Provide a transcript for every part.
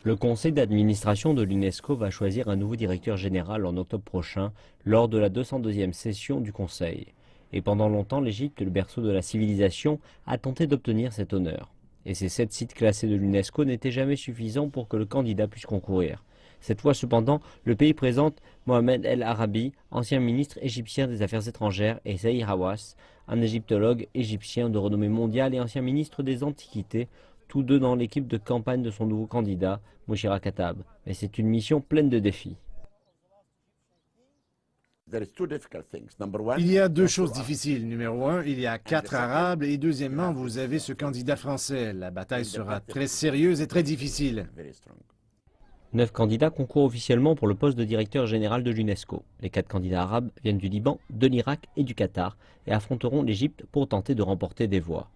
Le conseil d'administration de l'UNESCO va choisir un nouveau directeur général en octobre prochain, lors de la 202e session du conseil. Et pendant longtemps, l'Égypte, le berceau de la civilisation, a tenté d'obtenir cet honneur. Et ces 7 sites classés de l'UNESCO n'étaient jamais suffisants pour que le candidat puisse concourir. Cette fois cependant, le pays présente Mohamed El Arabi, ancien ministre égyptien des Affaires étrangères, et Zahir Hawass, un égyptologue égyptien de renommée mondiale et ancien ministre des Antiquités, tous deux dans l'équipe de campagne de son nouveau candidat, Mouchira Katab. Mais c'est une mission pleine de défis. Il y a deux choses difficiles. Numéro un, il y a 4 Arabes et deuxièmement, vous avez ce candidat français. La bataille sera très sérieuse et très difficile. 9 candidats concourent officiellement pour le poste de directeur général de l'UNESCO. Les 4 candidats arabes viennent du Liban, de l'Irak et du Qatar et affronteront l'Égypte pour tenter de remporter des voix.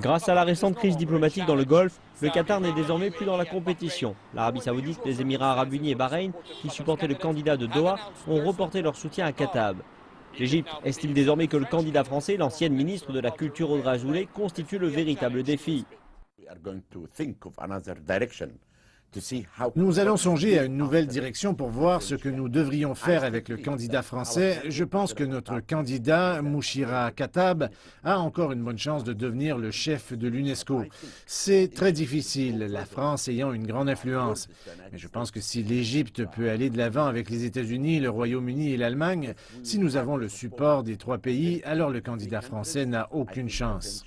Grâce à la récente crise diplomatique dans le Golfe, le Qatar n'est désormais plus dans la compétition. L'Arabie Saoudite, les Émirats Arabes Unis et Bahreïn, qui supportaient le candidat de Doha, ont reporté leur soutien à Katab. L'Égypte estime désormais que le candidat français, l'ancienne ministre de la Culture Audrey Azoulay, constitue le véritable défi. Nous allons songer à une nouvelle direction pour voir ce que nous devrions faire avec le candidat français. Je pense que notre candidat, Mouchira Katab, a encore une bonne chance de devenir le chef de l'UNESCO. C'est très difficile, la France ayant une grande influence. Mais je pense que si l'Égypte peut aller de l'avant avec les États-Unis, le Royaume-Uni et l'Allemagne, si nous avons le support des 3 pays, alors le candidat français n'a aucune chance.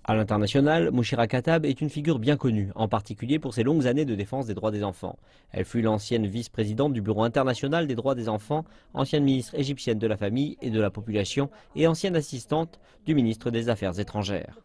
À l'international, Mouchira Katab est une figure bien connue, en particulier pour ses longues années de défense des droits des enfants. Elle fut l'ancienne vice-présidente du Bureau international des droits des enfants, ancienne ministre égyptienne de la famille et de la population et ancienne assistante du ministre des Affaires étrangères.